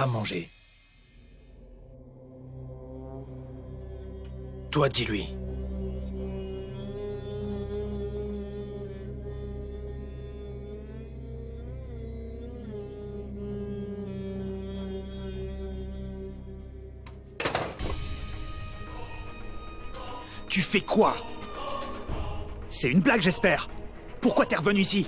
à manger. Toi, dis-lui. Tu fais quoi? C'est une blague, j'espère. Pourquoi t'es revenu ici?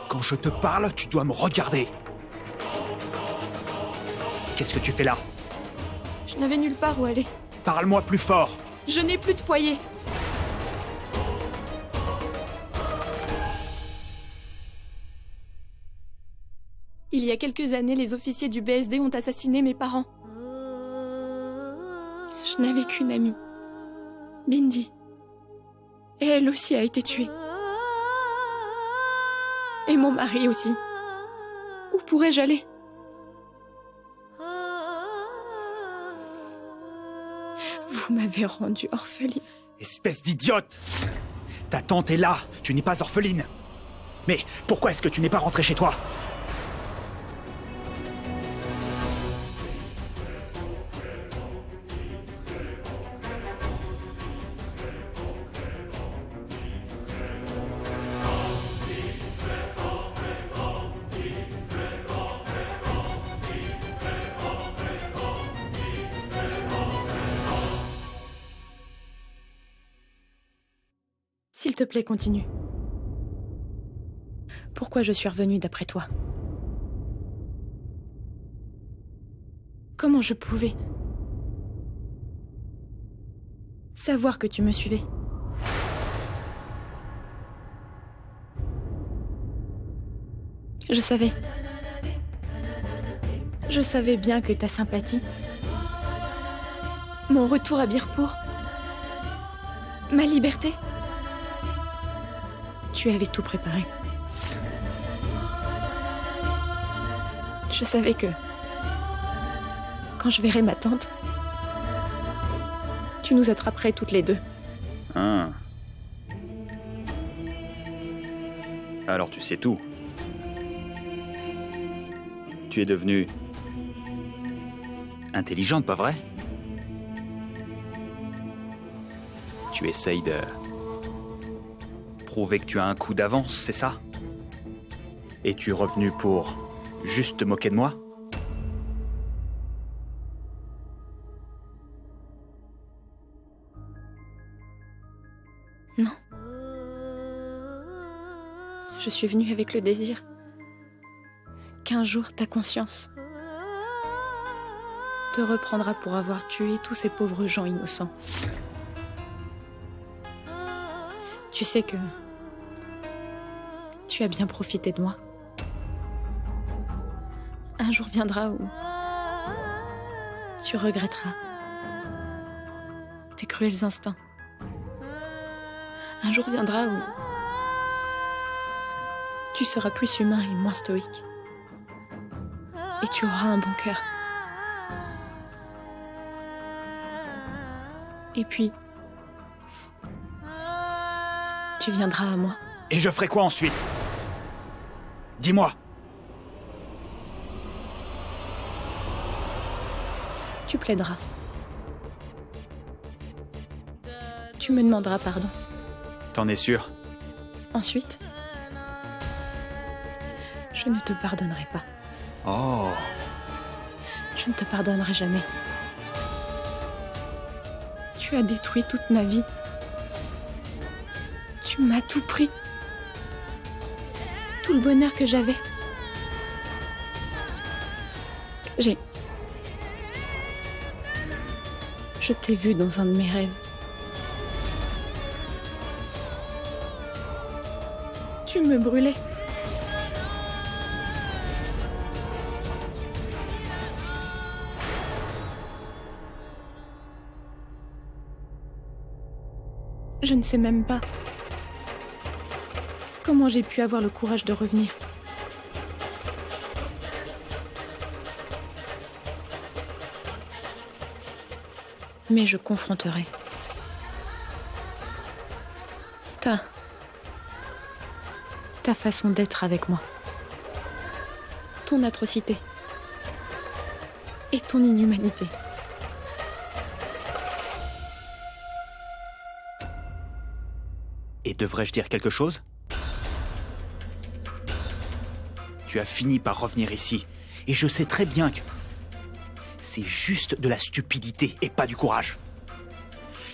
Quand je te parle, tu dois me regarder. Qu'est-ce que tu fais là? Je n'avais nulle part où aller. Parle-moi plus fort. Je n'ai plus de foyer. Il y a quelques années, les officiers du BSD ont assassiné mes parents. Je n'avais qu'une amie, Bindi. Et elle aussi a été tuée. Et mon mari aussi. Où pourrais-je aller? Vous m'avez rendue orpheline. Espèce d'idiote! Ta tante est là, tu n'es pas orpheline. Mais pourquoi est-ce que tu n'es pas rentrée chez toi? S'il te plaît, continue. Pourquoi je suis revenue d'après toi? Comment je pouvais savoir que tu me suivais? Je savais. Je savais bien que ta sympathie, mon retour à Birpour, ma liberté, tu avais tout préparé. Je savais que, quand je verrais ma tante, tu nous attraperais toutes les deux. Ah. Alors tu sais tout. Tu es devenue intelligente, pas vrai? Tu essayes de prouver que tu as un coup d'avance, c'est ça? Et tu es revenu pour juste te moquer de moi? Non. Je suis venue avec le désir qu'un jour ta conscience te reprendra pour avoir tué tous ces pauvres gens innocents. Tu sais que tu as bien profité de moi. Un jour viendra où tu regretteras tes cruels instincts. Un jour viendra où tu seras plus humain et moins stoïque. Et tu auras un bon cœur. Et puis, tu viendras à moi. Et je ferai quoi ensuite? Dis-moi. Tu plaideras. Tu me demanderas pardon. T'en es sûr? Ensuite, je ne te pardonnerai pas. Oh. Je ne te pardonnerai jamais. Tu as détruit toute ma vie. Tu m'as tout pris. Tout le bonheur que j'avais. Je t'ai vu dans un de mes rêves. Tu me brûlais. Je ne sais même pas comment j'ai pu avoir le courage de revenir. Mais je confronterai ta ta façon d'être avec moi. Ton atrocité. Et ton inhumanité. Et devrais-je dire quelque chose? Tu as fini par revenir ici, et je sais très bien que c'est juste de la stupidité et pas du courage.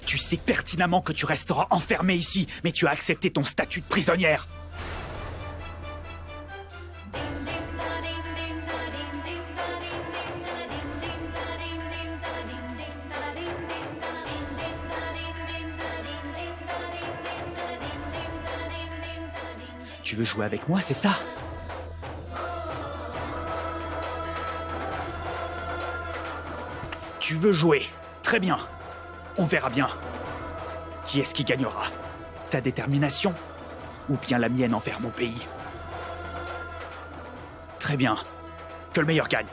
Tu sais pertinemment que tu resteras enfermée ici, mais tu as accepté ton statut de prisonnière. Tu veux jouer avec moi, c'est ça? Tu veux jouer? Très bien. On verra bien. Qui est-ce qui gagnera? Ta détermination? Ou bien la mienne envers mon pays? Très bien. Que le meilleur gagne.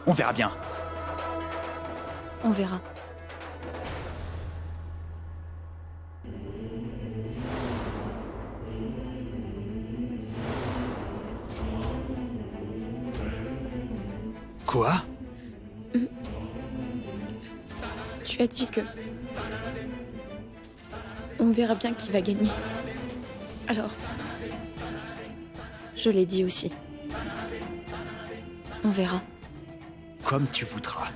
On verra bien. On verra. Quoi? Tu as dit que... On verra bien qui va gagner. Alors... Je l'ai dit aussi. On verra. Comme tu voudras.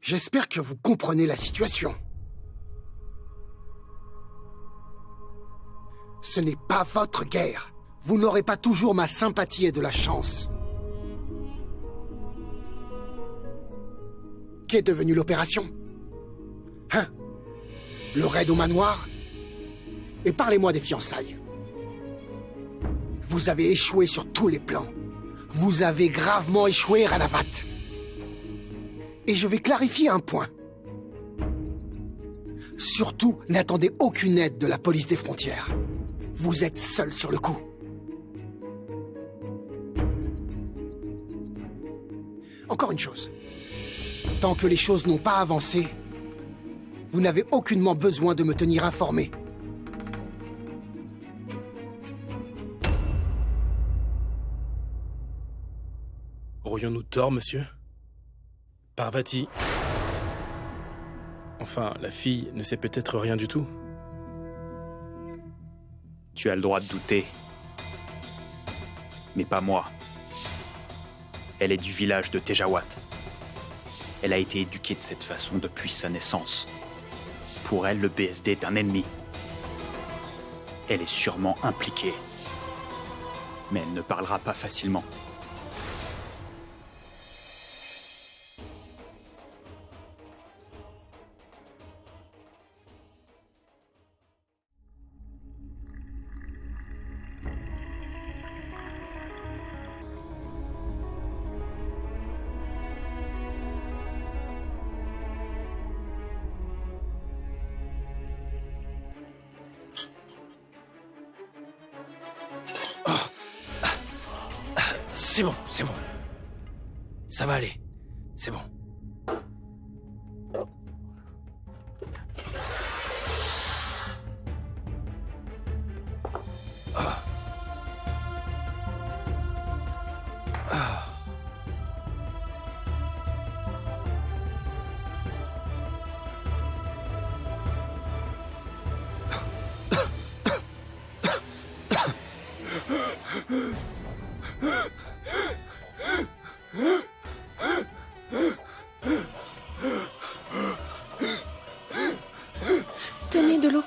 J'espère que vous comprenez la situation. Ce n'est pas votre guerre. Vous n'aurez pas toujours ma sympathie et de la chance. Qu'est devenue l'opération? Hein? Le raid au manoir? Et parlez-moi des fiançailles. Vous avez échoué sur tous les plans. Vous avez gravement échoué, Ranavat. Et je vais clarifier un point. Surtout, n'attendez aucune aide de la police des frontières. Vous êtes seul sur le coup. Encore une chose. Tant que les choses n'ont pas avancé, vous n'avez aucunement besoin de me tenir informé. Aurions-nous tort, monsieur? Parvati. Enfin, la fille ne sait peut-être rien du tout. Tu as le droit de douter. Mais pas moi. Elle est du village de Tejawat. Elle a été éduquée de cette façon depuis sa naissance. Pour elle, le BSD est un ennemi. Elle est sûrement impliquée. Mais elle ne parlera pas facilement. C'est bon, c'est bon. Ça va aller, c'est bon. Tenez de l'eau.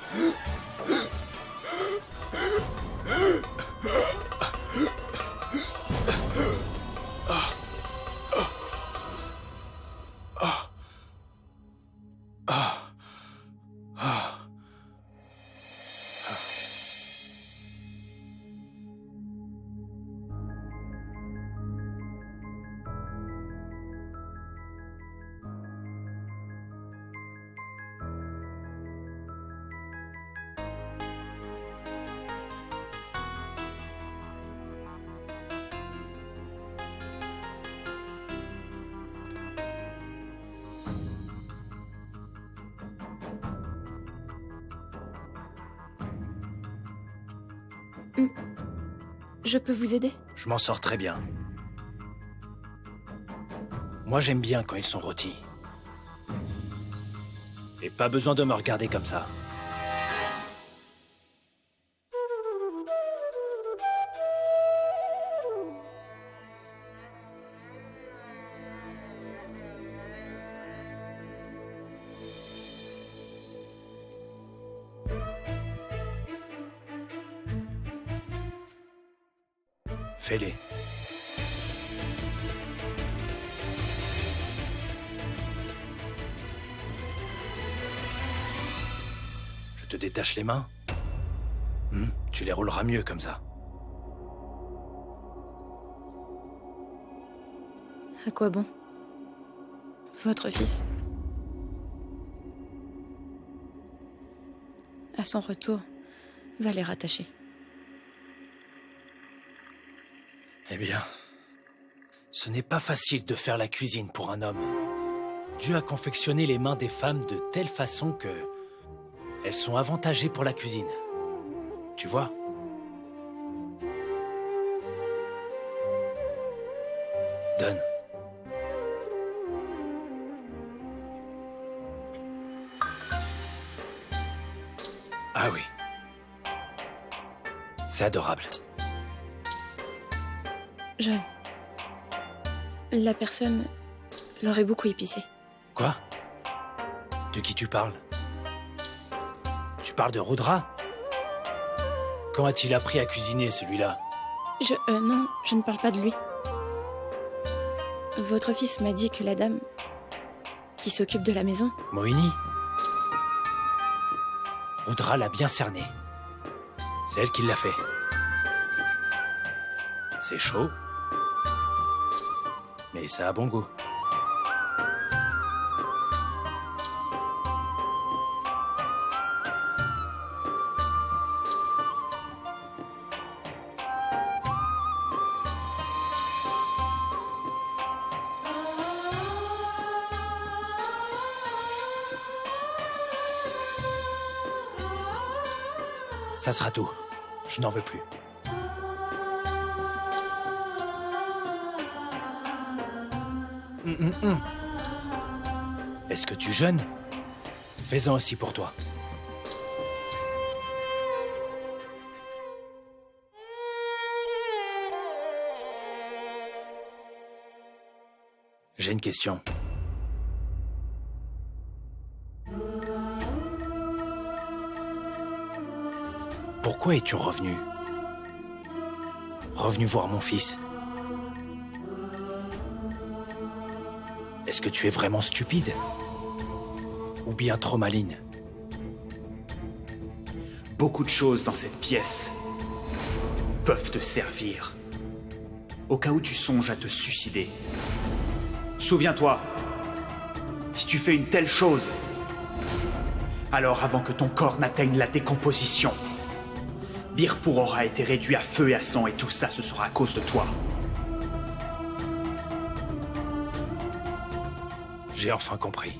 Je peux vous aider? Je m'en sors très bien. Moi, j'aime bien quand ils sont rôtis. Et pas besoin de me regarder comme ça. Fais-les. Je te détache les mains. Tu les rouleras mieux comme ça. À quoi bon? Votre fils. À son retour, va les rattacher. Eh bien, ce n'est pas facile de faire la cuisine pour un homme. Dieu a confectionné les mains des femmes de telle façon que elles sont avantagées pour la cuisine. Tu vois? Donne. Ah oui. C'est adorable. La personne l'aurait beaucoup épicé. Quoi? De qui tu parles? Tu parles de Rudra? Quand a-t-il appris à cuisiner, celui-là? Non, je ne parle pas de lui. Votre fils m'a dit que la dame qui s'occupe de la maison... Mohini? Rudra l'a bien cerné. C'est elle qui l'a fait. C'est chaud. Mais ça a bon goût. Ça sera tout. Je n'en veux plus. Est-ce que tu jeûnes? Fais-en aussi pour toi. J'ai une question. Pourquoi es-tu revenu? Revenu voir mon fils? Est-ce que tu es vraiment stupide? Ou bien trop maligne? Beaucoup de choses dans cette pièce peuvent te servir. Au cas où tu songes à te suicider. Souviens-toi, si tu fais une telle chose, alors avant que ton corps n'atteigne la décomposition, Birpur aura été réduit à feu et à sang, et tout ça, ce sera à cause de toi. J'ai enfin compris.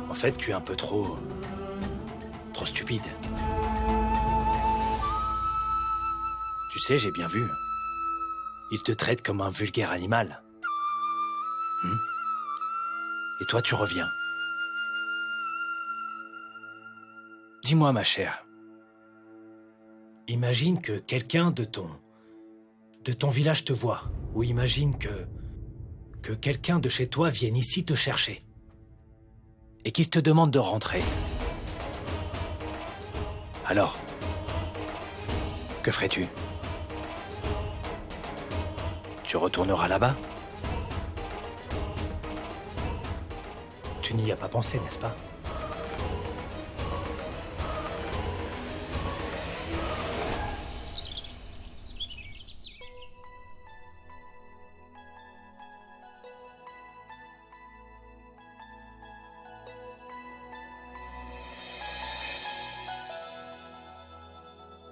En fait, tu es un peu trop stupide. Tu sais, j'ai bien vu. Il te traite comme un vulgaire animal. Et toi, tu reviens. Dis-moi, ma chère. Imagine que quelqu'un de ton village te voit. Ou imagine que quelqu'un de chez toi vienne ici te chercher. Et qu'il te demande de rentrer. Alors, que ferais-tu? Tu retourneras là-bas? Tu n'y as pas pensé, n'est-ce pas?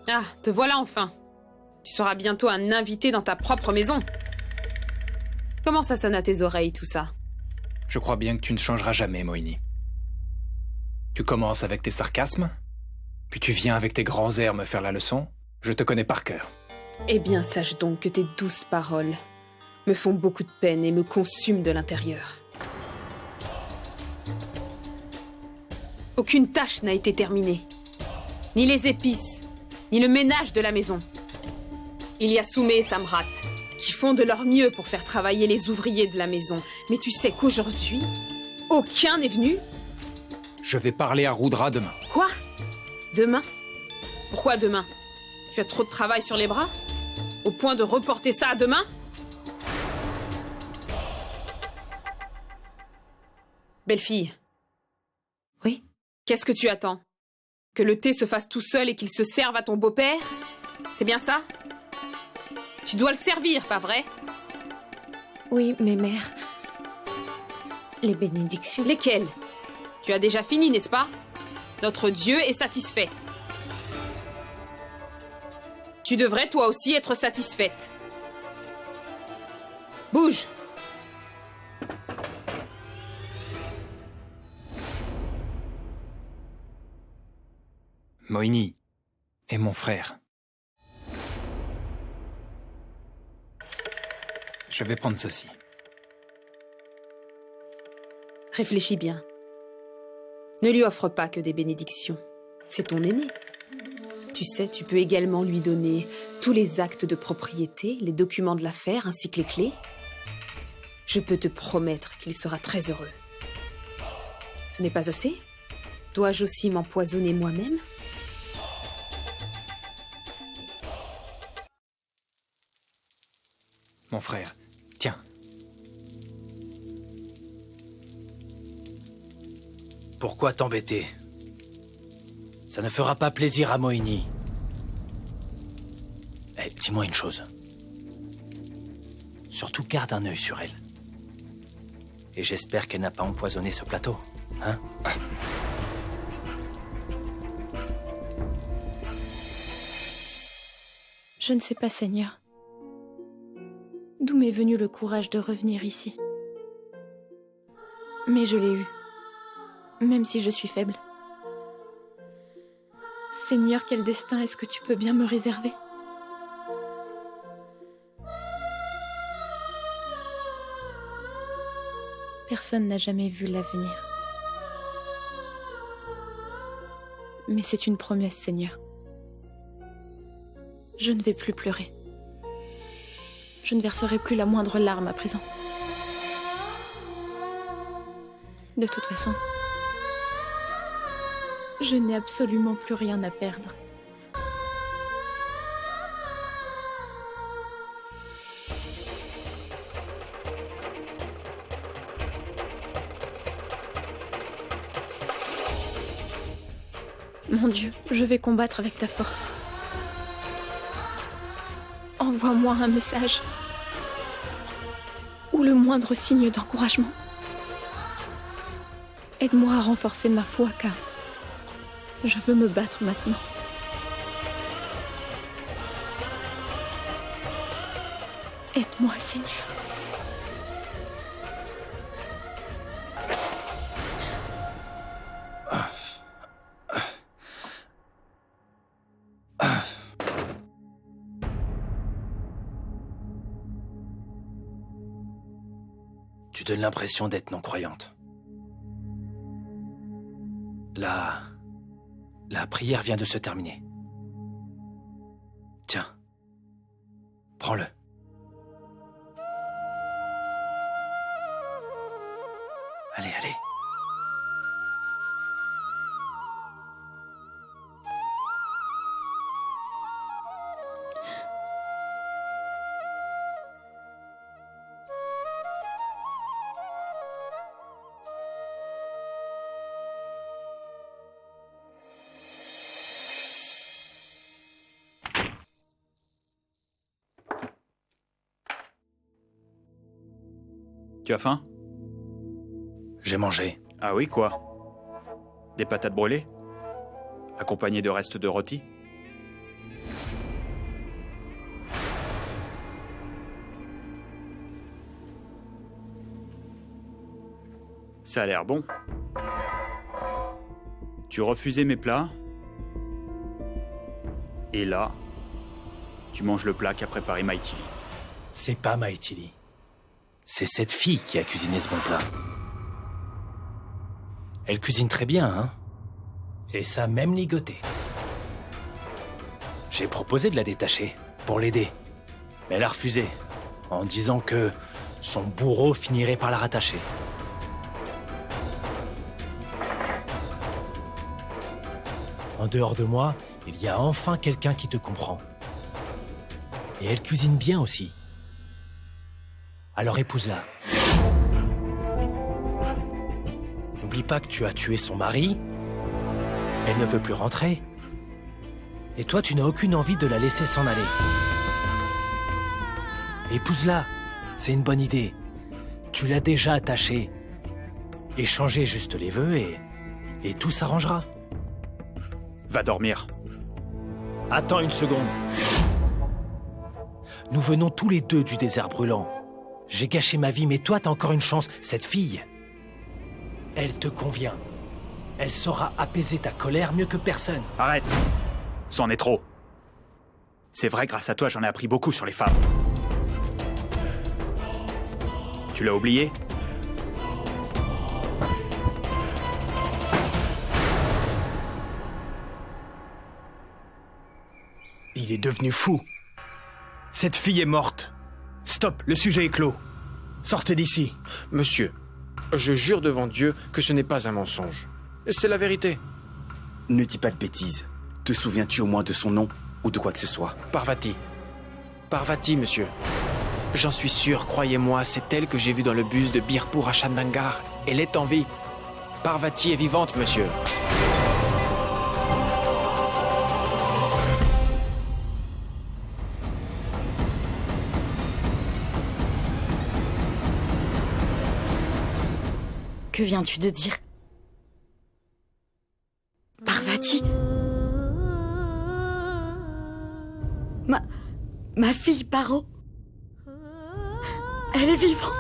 Ah, te voilà enfin. Tu seras bientôt un invité dans ta propre maison. Comment ça sonne à tes oreilles, tout ça? Je crois bien que tu ne changeras jamais, Mohini. Tu commences avec tes sarcasmes, Puis tu viens avec tes grands airs me faire la leçon. Je te connais par cœur. Eh bien, sache donc que tes douces paroles me font beaucoup de peine et me consument de l'intérieur. Aucune tâche n'a été terminée. Ni les épices, ni le ménage de la maison. Il y a Soumé et Samrat, qui font de leur mieux pour faire travailler les ouvriers de la maison. Mais tu sais qu'aujourd'hui, aucun n'est venu? Je vais parler à Rudra demain. Quoi? Demain? Pourquoi demain? Tu as trop de travail sur les bras? Au point de reporter ça à demain? Belle fille. Oui? Qu'est-ce que tu attends? Que le thé se fasse tout seul et qu'il se serve à ton beau-père? C'est bien ça? Tu dois le servir, pas vrai? Oui, mais mère... Les bénédictions... Lesquelles? Tu as déjà fini, n'est-ce pas? Notre Dieu est satisfait. Tu devrais toi aussi être satisfaite. Bouge! Mohini est mon frère. Je vais prendre ceci. Réfléchis bien. Ne lui offre pas que des bénédictions. C'est ton aîné. Tu sais, tu peux également lui donner tous les actes de propriété, les documents de l'affaire ainsi que les clés. Je peux te promettre qu'il sera très heureux. Ce n'est pas assez? Dois-je aussi m'empoisonner moi-même? Mon frère, tiens. Pourquoi t'embêter? Ça ne fera pas plaisir à Mohini. Eh, dis-moi une chose. Surtout garde un œil sur elle. Et j'espère qu'elle n'a pas empoisonné ce plateau, hein? Je ne sais pas, Seigneur. D'où m'est venu le courage de revenir ici? Mais je l'ai eu, même si je suis faible. Seigneur, quel destin est-ce que tu peux bien me réserver? Personne n'a jamais vu l'avenir. Mais c'est une promesse, Seigneur. Je ne vais plus pleurer. Je ne verserai plus la moindre larme à présent. De toute façon, je n'ai absolument plus rien à perdre. Mon Dieu, je vais combattre avec ta force. Envoie-moi un message. Ou le moindre signe d'encouragement. Aide-moi à renforcer ma foi, car je veux me battre maintenant. Aide-moi, Seigneur. Tu donnes l'impression d'être non-croyante. La prière vient de se terminer. Tiens, prends-le. Allez, allez. Tu as faim? J'ai mangé. Ah oui, quoi? Des patates brûlées? Accompagnées de restes de rôti? Ça a l'air bon. Tu refusais mes plats, Et là, tu manges le plat qu'a préparé Maïtili. C'est pas Maïtili. C'est cette fille qui a cuisiné ce bon plat. Elle cuisine très bien, hein? Et ça a même ligoté. J'ai proposé de la détacher, pour l'aider. Mais elle a refusé, en disant que son bourreau finirait par la rattacher. En dehors de moi, il y a enfin quelqu'un qui te comprend. Et elle cuisine bien aussi. Alors épouse-la. N'oublie pas que tu as tué son mari. Elle ne veut plus rentrer. Et toi, tu n'as aucune envie de la laisser s'en aller. Épouse-la. C'est une bonne idée. Tu l'as déjà attachée. Échangez juste les vœux et tout s'arrangera. Va dormir. Attends une seconde. Nous venons tous les deux du désert brûlant. J'ai gâché ma vie, mais toi, t'as encore une chance. Cette fille, elle te convient. Elle saura apaiser ta colère mieux que personne. Arrête. C'en est trop. C'est vrai, grâce à toi, j'en ai appris beaucoup sur les femmes. Tu l'as oublié ? Il est devenu fou. Cette fille est morte. Stop, le sujet est clos. Sortez d'ici. Monsieur, je jure devant Dieu que ce n'est pas un mensonge. C'est la vérité. Ne dis pas de bêtises. Te souviens-tu au moins de son nom ou de quoi que ce soit? Parvati. Parvati, monsieur. J'en suis sûr, croyez-moi, c'est elle que j'ai vue dans le bus de Birpur à Chandangar. Elle est en vie. Parvati est vivante, monsieur. Que viens-tu de dire? Parvati? Ma fille, Paro? Elle est vivante?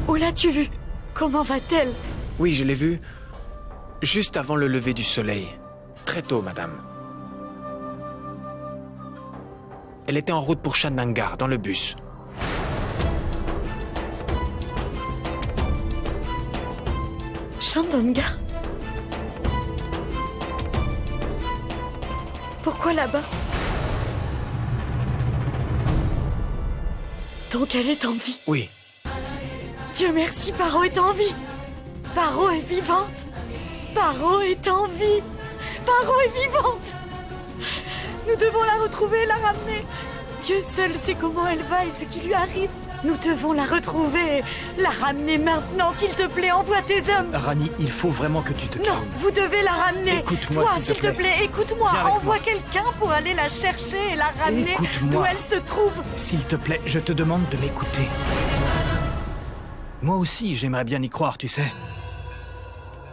Où l'as-tu vue? Comment va-t-elle? Oui, je l'ai vue juste avant le lever du soleil. Très tôt, madame. Elle était en route pour Chandangar, dans le bus. Chandangar? Pourquoi là-bas? Donc elle est en vie? Oui. Dieu merci, Paro est en vie! Paro est vivante! Paro est en vie! Paro est vivante! Nous devons la retrouver et la ramener! Dieu seul sait comment elle va et ce qui lui arrive. Nous devons la retrouver, la ramener maintenant, s'il te plaît, envoie tes hommes. Rani, il faut vraiment que tu te calmes. Non, vous devez la ramener. Écoute-moi, toi, s'il te plaît, écoute-moi. Viens avec Envoie moi. quelqu'un pour aller la chercher et la ramener Écoute-moi. d'où elle se trouve. S'il te plaît, je te demande de m'écouter. Moi aussi, j'aimerais bien y croire, tu sais.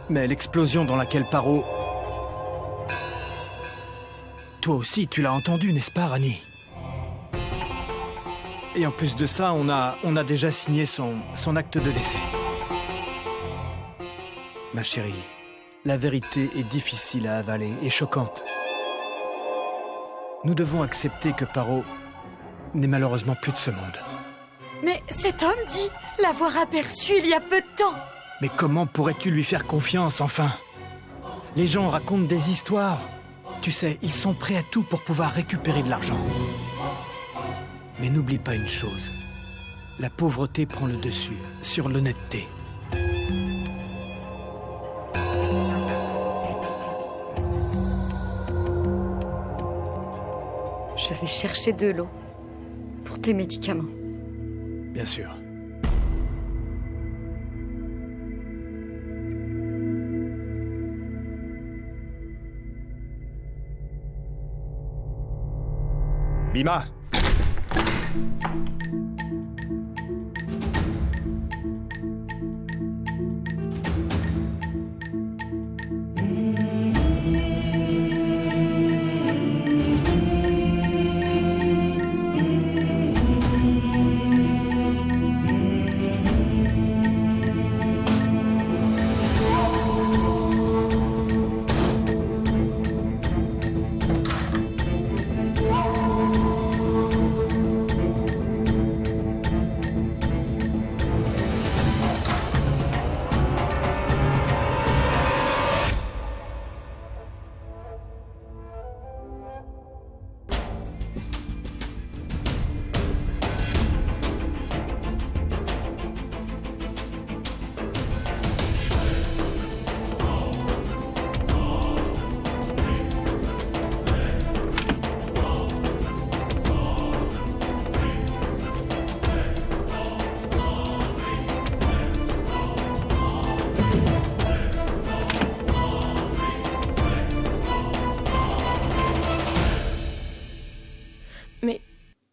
Mais l'explosion dans laquelle Paro... Toi aussi, tu l'as entendu, n'est-ce pas, Rani? Et en plus de ça, on a déjà signé son acte de décès. Ma chérie, la vérité est difficile à avaler et choquante. Nous devons accepter que Paro n'est malheureusement plus de ce monde. Mais cet homme dit l'avoir aperçu il y a peu de temps. Mais comment pourrais-tu lui faire confiance, enfin? Les gens racontent des histoires. Tu sais, ils sont prêts à tout pour pouvoir récupérer de l'argent. Mais n'oublie pas une chose. La pauvreté prend le dessus sur l'honnêteté. Je vais chercher de l'eau pour tes médicaments. Bien sûr. Bhima!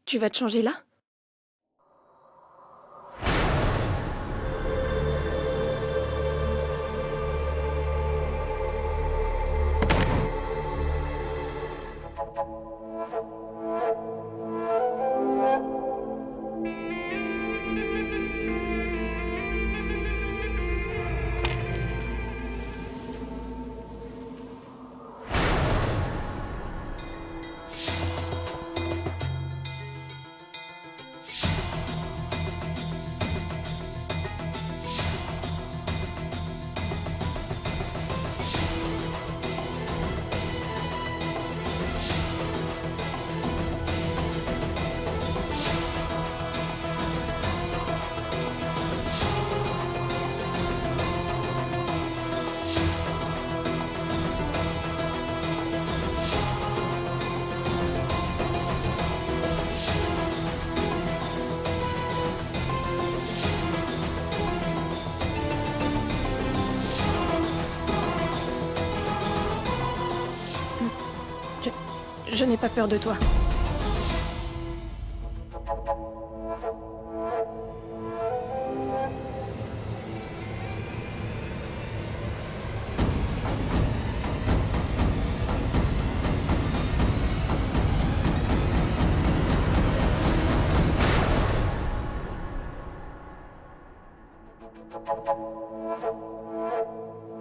Tu vas te changer là? Je n'ai pas peur de toi.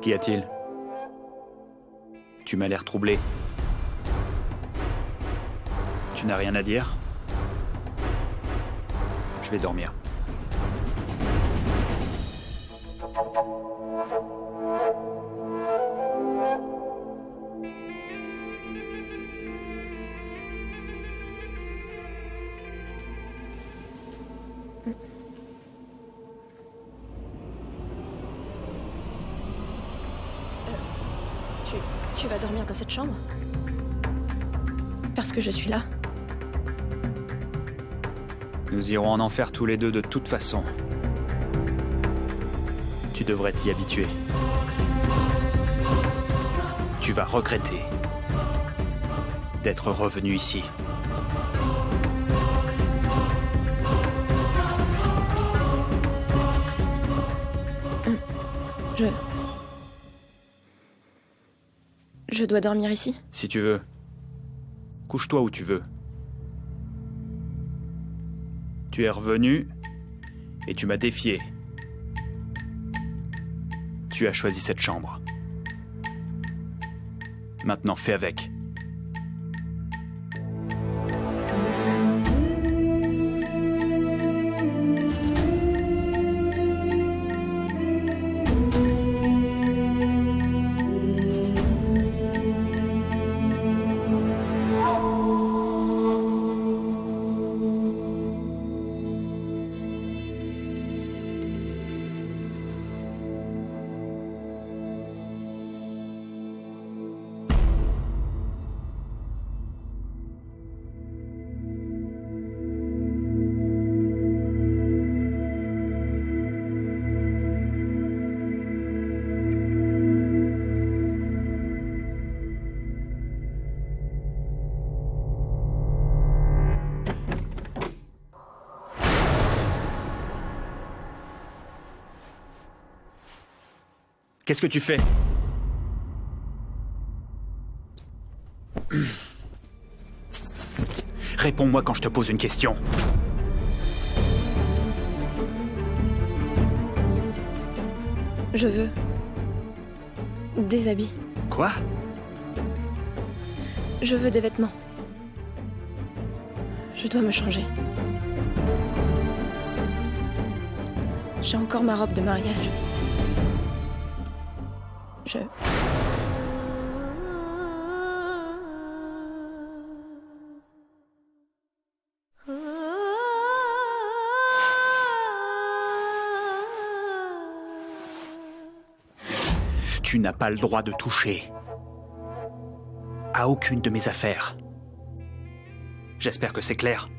Qu'y a-t-il? Tu m'as l'air troublé. Tu n'as rien à dire? Je vais dormir. Tu vas dormir dans cette chambre? Parce que je suis là. Nous irons en enfer tous les deux de toute façon. Tu devrais t'y habituer. Tu vas regretter d'être revenu ici. Je dois dormir ici? Si tu veux. Couche-toi où tu veux. Tu es revenu et tu m'as défié. Tu as choisi cette chambre. Maintenant, fais avec. Qu'est-ce que tu fais? Réponds-moi quand je te pose une question. Je veux des habits. Quoi? Je veux des vêtements. Je dois me changer. J'ai encore ma robe de mariage. Tu n'as pas le droit de toucher à aucune de mes affaires. J'espère que c'est clair.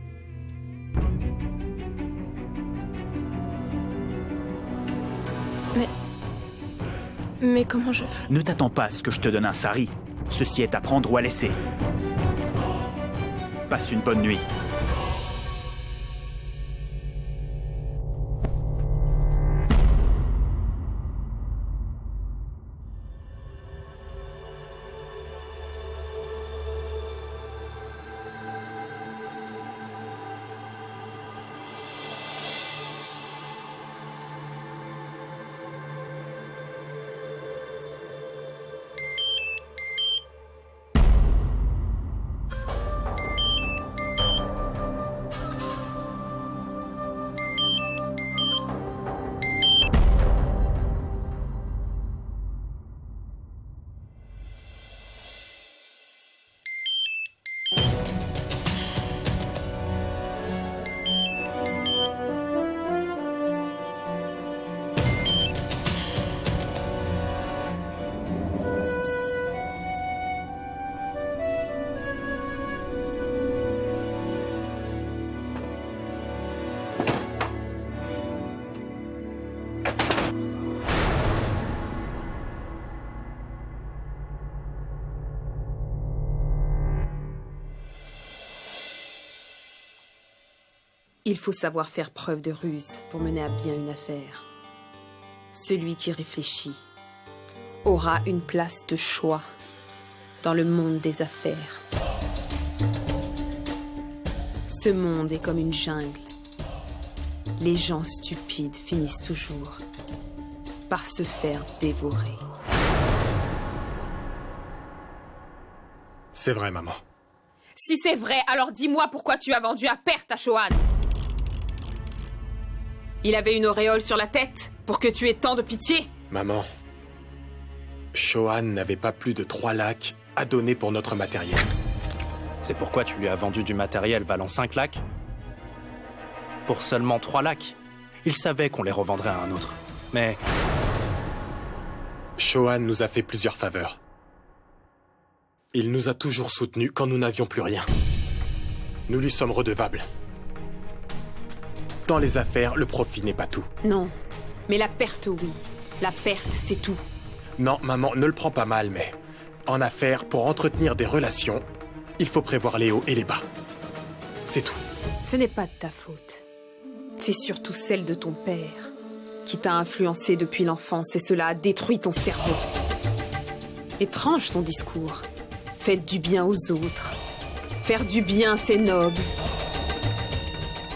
Mais comment je... Ne t'attends pas à ce que je te donne un sari. Ceci est à prendre ou à laisser. Passe une bonne nuit. Il faut savoir faire preuve de ruse pour mener à bien une affaire. Celui qui réfléchit aura une place de choix dans le monde des affaires. Ce monde est comme une jungle. Les gens stupides finissent toujours par se faire dévorer. C'est vrai, maman. Si c'est vrai, alors dis-moi pourquoi tu as vendu à perte à Shohan. Il avait une auréole sur la tête pour que tu aies tant de pitié. Maman, Shohan n'avait pas plus de 3 lacs à donner pour notre matériel. C'est pourquoi tu lui as vendu du matériel valant 5 lacs? Pour seulement 3 lacs. Il savait qu'on les revendrait à un autre. Mais... Shohan nous a fait plusieurs faveurs. Il nous a toujours soutenus quand nous n'avions plus rien. Nous lui sommes redevables. Dans les affaires, le profit n'est pas tout. Non, mais la perte, oui. La perte, c'est tout. Non, maman, ne le prends pas mal, mais... En affaires, pour entretenir des relations, il faut prévoir les hauts et les bas. C'est tout. Ce n'est pas de ta faute. C'est surtout celle de ton père, qui t'a influencé depuis l'enfance et cela a détruit ton cerveau. Étrange ton discours. Faites du bien aux autres. Faire du bien, c'est noble.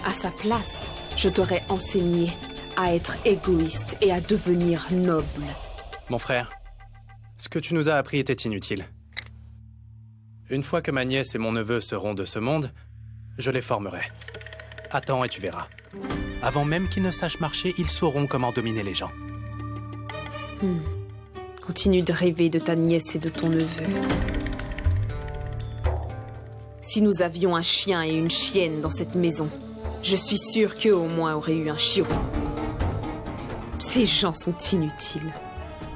À sa place, je t'aurais enseigné à être égoïste et à devenir noble. Mon frère, ce que tu nous as appris était inutile. Une fois que ma nièce et mon neveu seront de ce monde, je les formerai. Attends et tu verras. Avant même qu'ils ne sachent marcher, ils sauront comment dominer les gens. Continue de rêver de ta nièce et de ton neveu. Si nous avions un chien et une chienne dans cette maison, je suis sûre qu'eux au moins auraient eu un chiron. Ces gens sont inutiles.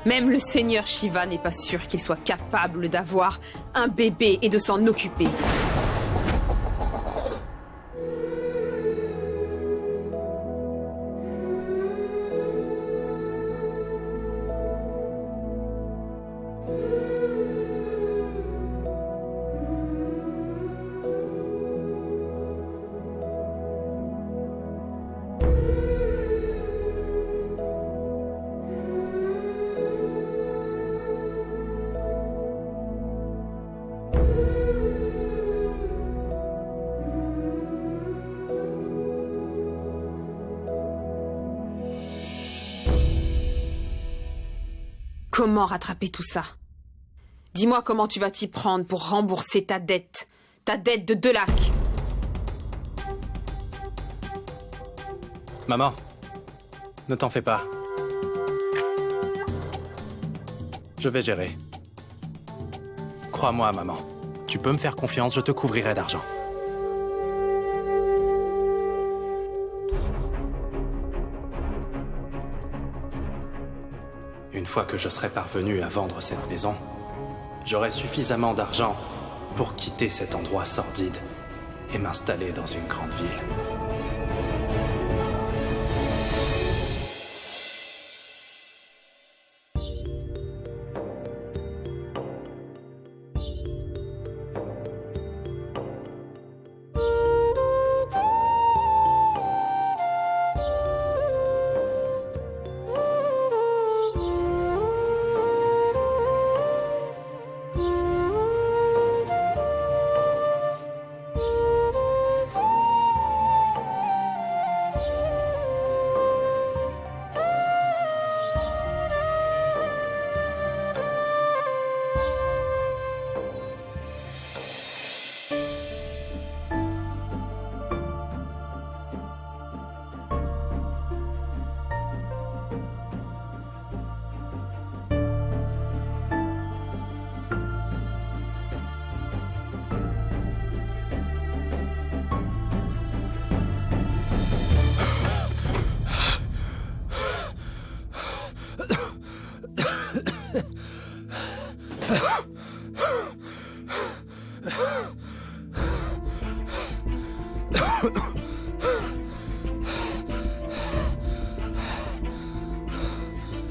Même le seigneur Shiva n'est pas sûr qu'il soit capable d'avoir un bébé et de s'en occuper. Comment rattraper tout ça? Dis-moi comment tu vas t'y prendre pour rembourser ta dette de 2 lacs. Maman, ne t'en fais pas. Je vais gérer. Crois-moi, maman. Tu peux me faire confiance, je te couvrirai d'argent. Une fois que je serai parvenu à vendre cette maison, j'aurai suffisamment d'argent pour quitter cet endroit sordide et m'installer dans une grande ville.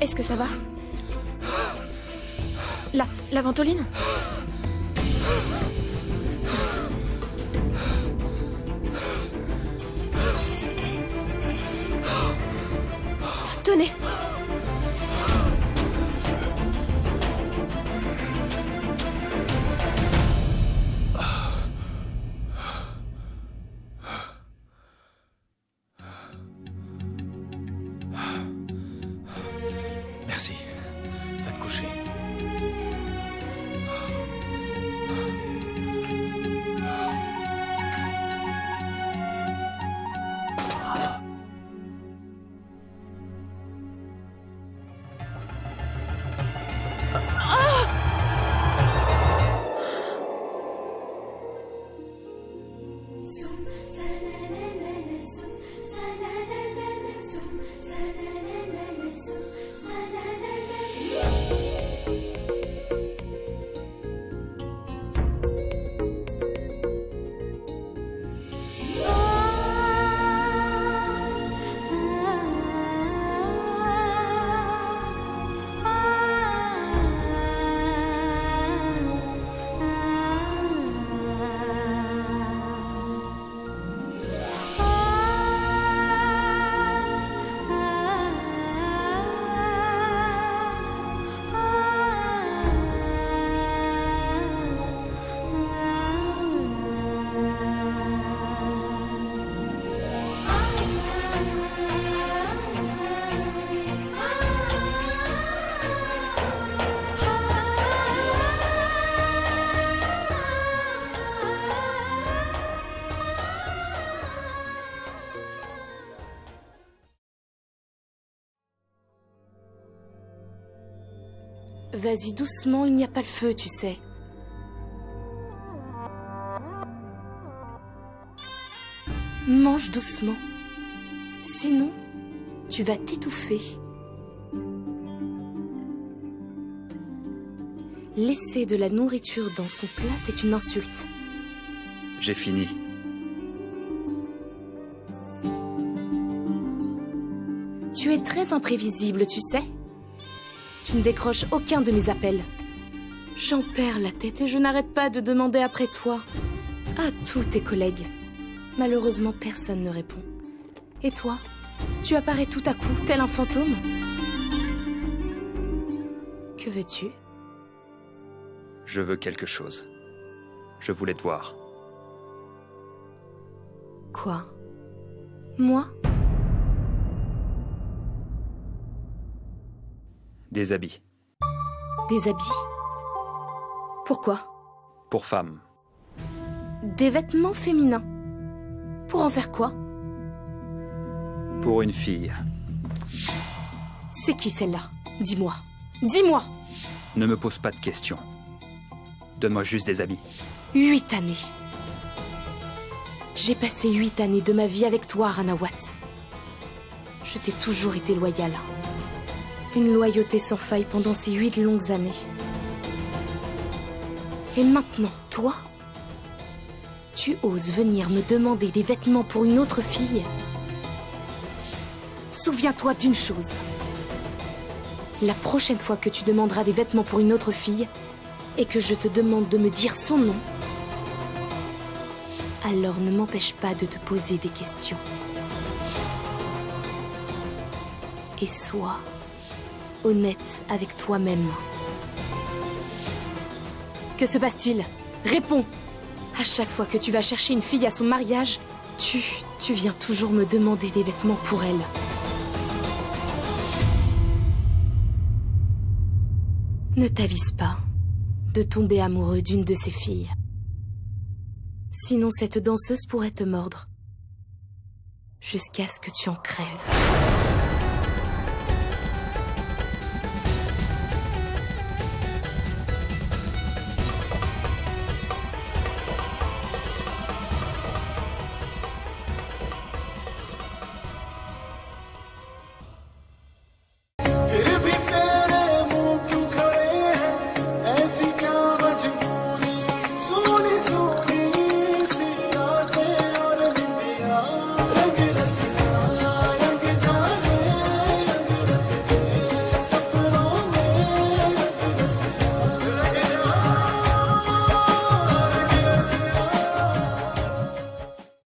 Est-ce que ça va? La ventoline? Tenez. Merci. Va te coucher. Vas-y doucement, il n'y a pas le feu, tu sais. Mange doucement. Sinon, tu vas t'étouffer. Laisser de la nourriture dans son plat, c'est une insulte. J'ai fini. Tu es très imprévisible, tu sais. Tu ne décroches aucun de mes appels. J'en perds la tête et je n'arrête pas de demander après toi. À tous tes collègues. Malheureusement, personne ne répond. Et toi, tu apparais tout à coup, tel un fantôme. Que veux-tu? Je veux quelque chose. Je voulais te voir. Quoi? Moi? Des habits. Des habits? Pourquoi? Pour femmes. Des vêtements féminins. Pour en faire quoi? Pour une fille. C'est qui celle-là? Dis-moi. Dis-moi! Ne me pose pas de questions. Donne-moi juste des habits. 8 années. J'ai passé 8 années de ma vie avec toi, Ranawat. Je t'ai toujours été loyale. Une loyauté sans faille pendant ces 8 longues années. Et maintenant, toi, tu oses venir me demander des vêtements pour une autre fille? Souviens-toi d'une chose. La prochaine fois que tu demanderas des vêtements pour une autre fille, et que je te demande de me dire son nom, alors ne m'empêche pas de te poser des questions. Et sois honnête avec toi-même. Que se passe-t-il? Réponds! À chaque fois que tu vas chercher une fille à son mariage, tu viens toujours me demander des vêtements pour elle. Ne t'avise pas de tomber amoureux d'une de ces filles. Sinon cette danseuse pourrait te mordre. Jusqu'à ce que tu en crèves.